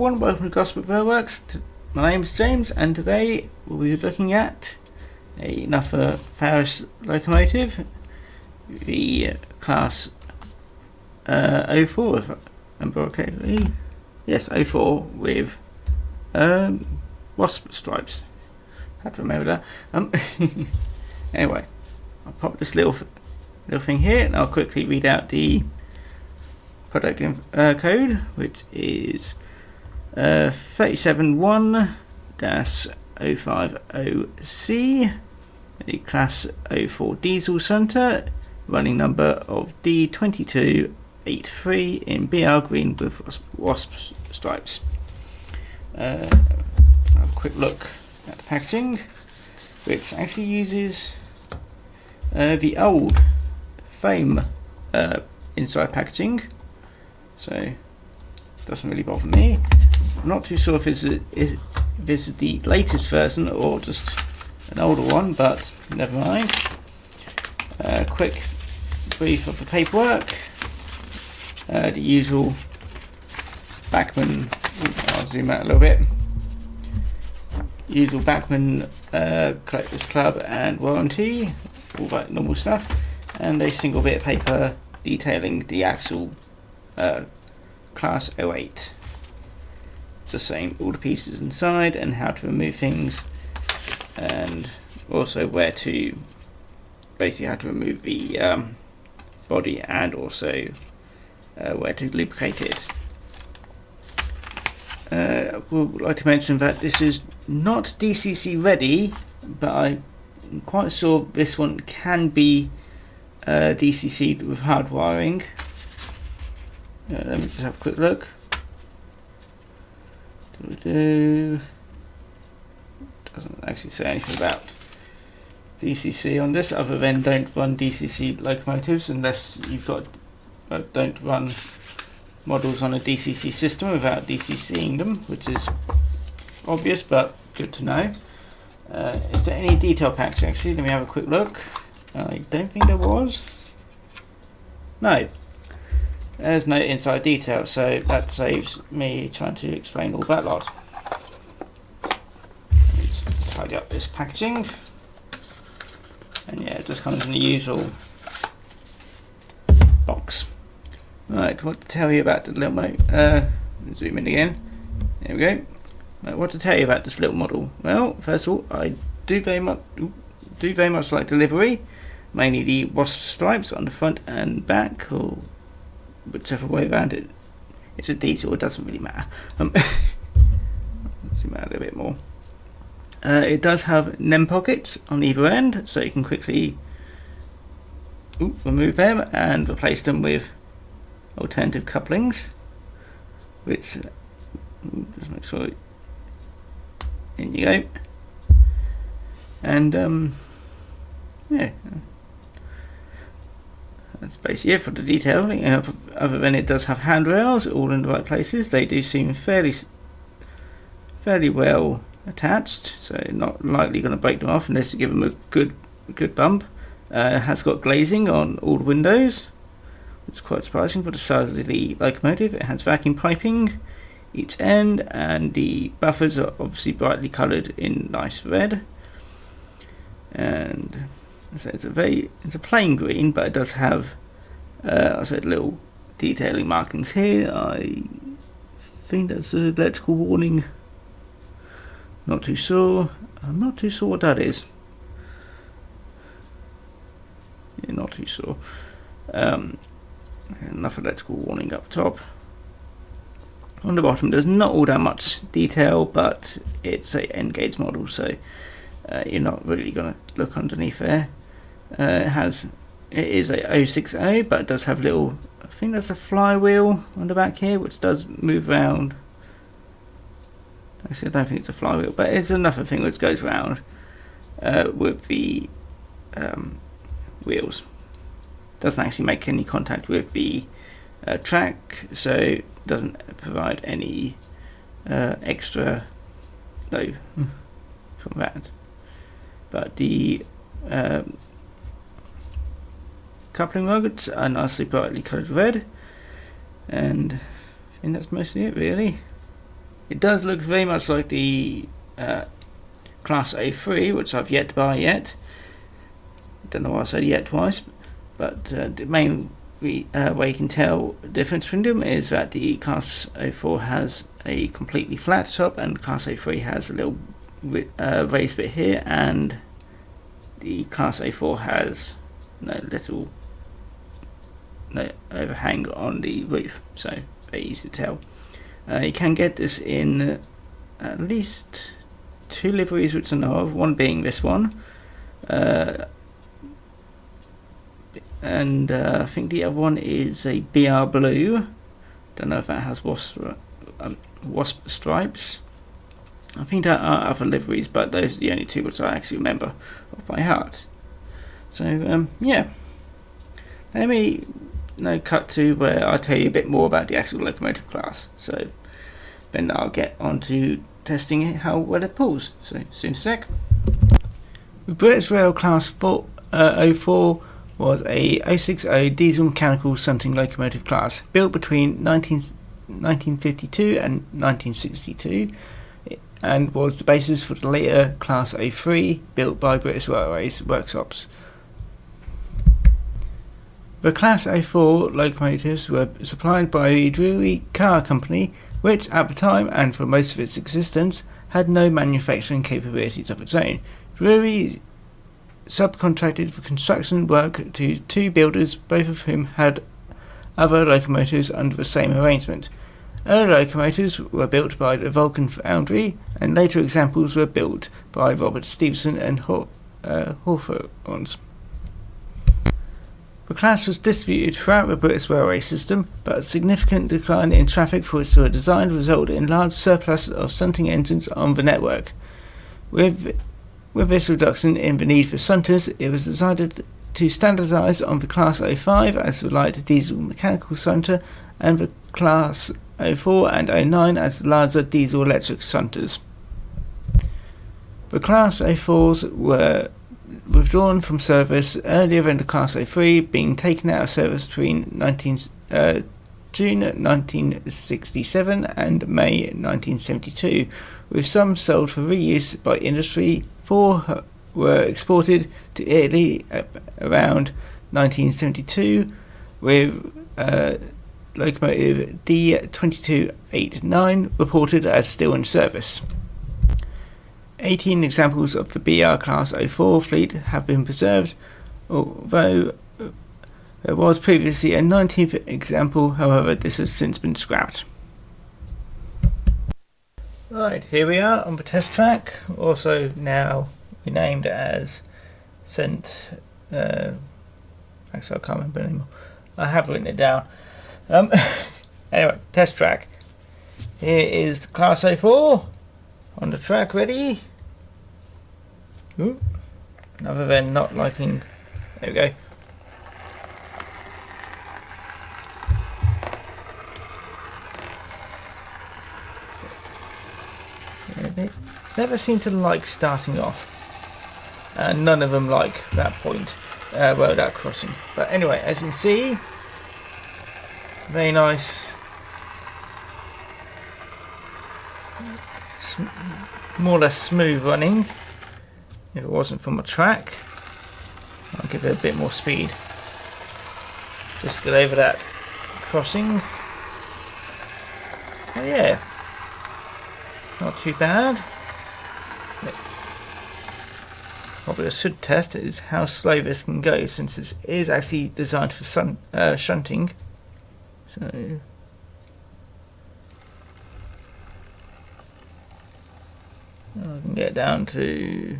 everyone, welcome to Gosport Railworks. My name is James and today we'll be looking at another Farish locomotive, the Class 04 if I remember correctly. Yes, 04 with wasp stripes. Have to remember that. Anyway, I'll pop this little thing here and I'll quickly read out the product code, which is 371-050C, a Class 04 diesel shunter, running number of D2283 in BR green with wasp stripes. Have a quick look at the packaging, which actually uses the old foam inside packaging, so doesn't really bother me. I'm not too sure if this is the latest version or just an older one, but never mind. Quick brief of the paperwork. The usual Bachmann, I'll zoom out a little bit. Usual Bachmann Collectors Club and warranty, all that normal stuff, and a single bit of paper detailing the actual Class 08. It's the same, all the pieces inside and how to remove things, and also where to, basically how to remove the body and also where to lubricate it. I would like to mention that this is not DCC ready, but I'm quite sure this one can be DCC'd with hard wiring. Let me just have a quick look. Doesn't actually say anything about DCC on this, other than don't run DCC locomotives unless you've got don't run models on a DCC system without DCCing them, which is obvious but good to know. Is there any detail packs actually? Let me have a quick look. I don't think there was. No. There's no inside detail, so that saves me trying to explain all that lot. Let's tidy up this packaging. And yeah, it just comes in the usual box. Right, what to tell you about the little zoom in again. There we go. Right, what to tell you about this little model? Well, first of all, I do very much like delivery, mainly the wasp stripes on the front and back, or whichever way around it. It's a diesel, it doesn't really matter. Zoom out a little bit more. It does have NEM pockets on either end, so you can quickly remove them and replace them with alternative couplings, which just make sure in you go. And yeah, that's basically it for the detailing. Other than it does have handrails all in the right places. They do seem fairly well attached, so not likely going to break them off unless you give them a good bump. It has got glazing on all the windows, which is quite surprising for the size of the locomotive. It has vacuum piping each end, and the buffers are obviously brightly coloured in nice red. And so it's a plain green, but it does have I said little detailing markings here. I think that's an electrical warning. Not too sure. I'm not too sure what that is. Yeah, not too sure. Enough electrical warning up top. On the bottom, there's not all that much detail, but it's a N gauge model, so you're not really going to look underneath there. It is a 060, but it does have little, I think that's a flywheel on the back here, which does move around. Actually, I don't think it's a flywheel, but it's another thing which goes around with the wheels. Doesn't actually make any contact with the track, so doesn't provide any extra load from that. But the coupling rods are nicely brightly coloured red, and I think that's mostly it really. it does look very much like the Class A3, which I've yet to buy yet. Don't know why I said yet twice, but the main way you can tell the difference between them is that the Class A4 has a completely flat top and Class A3 has a little raised bit here, and the Class A4 has no overhang on the roof, so very easy to tell. You can get this in at least 2 liveries which I know of, one being this one, and I think the other one is a BR blue. Don't know if that has wasp stripes. I think there are other liveries, but those are the only 2 which I actually remember off by heart. So yeah, let me cut to where I tell you a bit more about the actual locomotive class. So then I'll get on to testing it, how well it pulls. So soon a sec. The British Rail Class 04 was a 060 diesel mechanical shunting locomotive class built between 1952 and 1962, and was the basis for the later Class 03 built by British Railways workshops. The Class 04 locomotives were supplied by the Drury Car Company, which at the time and for most of its existence had no manufacturing capabilities of its own. Drury subcontracted for construction work to 2 builders, both of whom had other locomotives under the same arrangement. Early locomotives were built by the Vulcan Foundry, and later examples were built by Robert Stephenson and Hawthorns. The class was distributed throughout the British railway system, but a significant decline in traffic for which they were designed resulted in large surplus of shunting engines on the network. With this reduction in the need for shunters, it was decided to standardise on the Class 05 as the light diesel mechanical shunter, and the Class 04 and 09 as the larger diesel electric shunters. The Class 04s were withdrawn from service earlier than the Class 03, being taken out of service between June 1967 and May 1972, with some sold for reuse by industry. 4 were exported to Italy around 1972, with locomotive D2289 reported as still in service. 18 examples of the BR Class 04 fleet have been preserved, although there was previously a 19th example. However, this has since been scrapped. Right, here we are on the test track, also now renamed as actually I can't remember anymore. I have written it down. Anyway, test track. Here is Class 04 on the track, ready. Ooh, other than not liking, there we go. They never seem to like starting off, and none of them like that point where that crossing. But anyway, as you can see, very nice, more or less smooth running. If it wasn't from a track, I'll give it a bit more speed. Just get over that crossing. Oh yeah, not too bad. What we should test is how slow this can go, since this is actually designed for shunting. So I can get down to,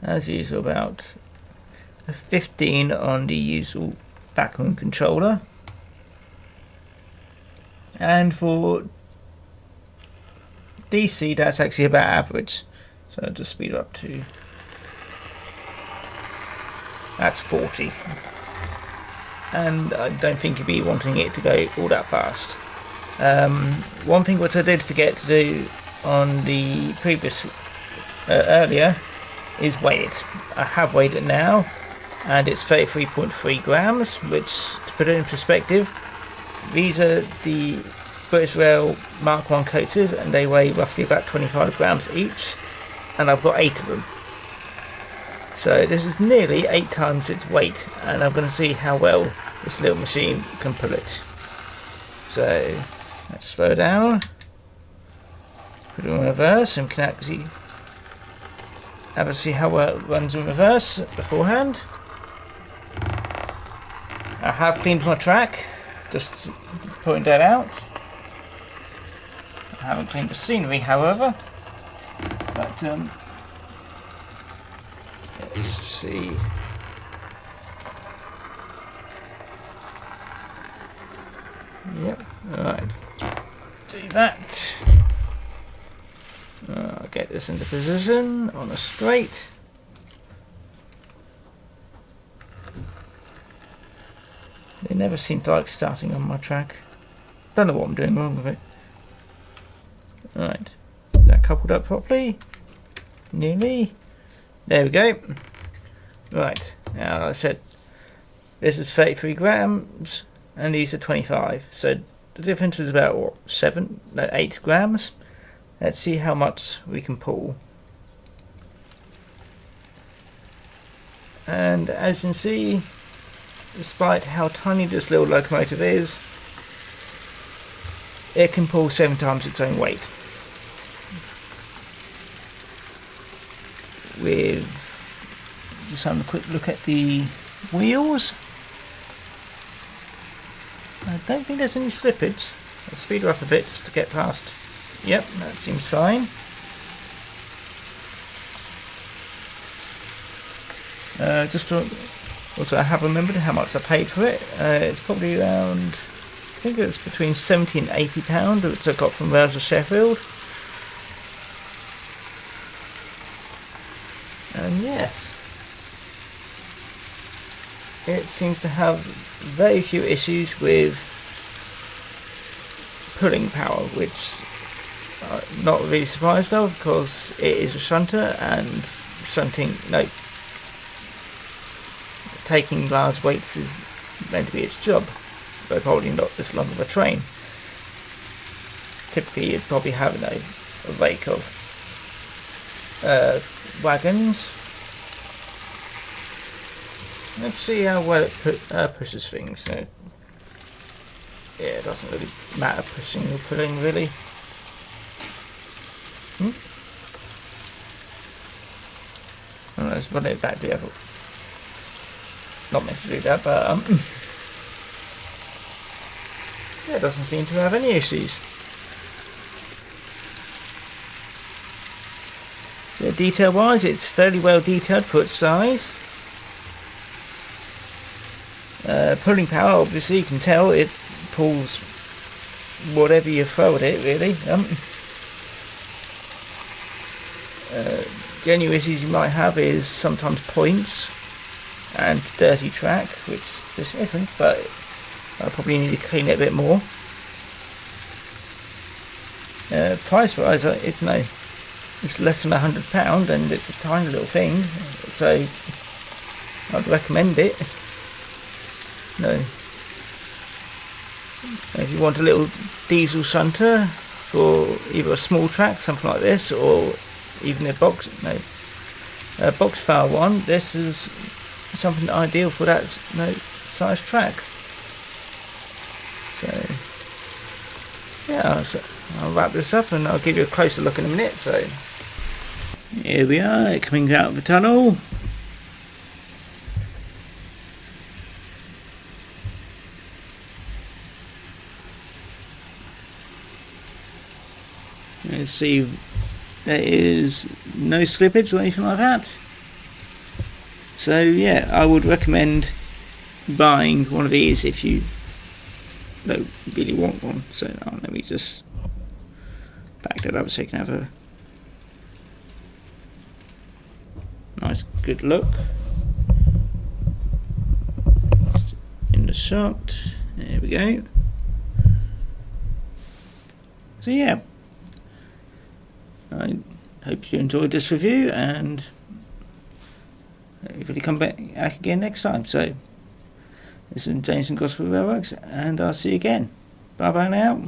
as usual, about a 15 on the usual backroom controller, and for DC that's actually about average, so I'll just speed up to, that's 40, and I don't think you'd be wanting it to go all that fast. One thing which I did forget to do on the previous earlier is weigh it. I have weighed it now, and it's 33.3 grams, which, to put it in perspective, these are the British Rail Mark 1 coaches, and they weigh roughly about 25 grams each, and I've got 8 of them. So this is nearly 8 times its weight, and I'm going to see how well this little machine can pull it. So let's slow down, put it in reverse, and we can actually have a see how well it runs in reverse beforehand. I have cleaned my track, just pointing that out. I haven't cleaned the scenery, however. But let's see. Yep. All right. Do that. I'll get this into position on a straight. They never seem to like starting on my track. Don't know what I'm doing wrong with it. Alright. Is that coupled up properly? Nearly. There we go. Right. Now, like I said, this is 33 grams and these are 25. So the difference is about what, 8 grams. Let's see how much we can pull. And as you can see, despite how tiny this little locomotive is, it can pull 7 times its own weight. With just having a quick look at the wheels, I don't think there's any slippage. I'll speed her up a bit just to get past. Yep, that seems fine. Just to also, I have remembered how much I paid for it. It's probably around, I think it's between £70 and £80, which I got from Rails of Sheffield. And yes, it seems to have very few issues with pulling power, which I'm not really surprised of, because it is a shunter, and shunting, taking large weights is meant to be its job, but probably not this long of a train. Typically you'd probably have a rake of wagons. Let's see how well it pushes things. So, yeah, it doesn't really matter pushing or pulling, really. Let's run it back the other. Not meant to do that, but yeah, it doesn't seem to have any issues. So detail wise, it's fairly well detailed for its size. Pulling power, obviously you can tell it pulls whatever you throw at it, really. The only issues you might have is sometimes points and dirty track, which this isn't, but I probably need to clean it a bit more. Price wise, it's less than £100 and it's a tiny little thing, so I'd recommend it. If you want a little diesel shunter for either a small track, something like this, or even a box file one, this is something ideal for that size track. So yeah, I'll wrap this up and I'll give you a closer look in a minute. So here we are, coming out of the tunnel. Let's see, there is no slippage or anything like that. So yeah, I would recommend buying one of these if you really want one. So let me just back that up so you can have a nice good look in the shot. There we go. So yeah, I hope you enjoyed this review, and hopefully come back again next time. So this is James from Gosport Railworks, and I'll see you again. Bye bye now.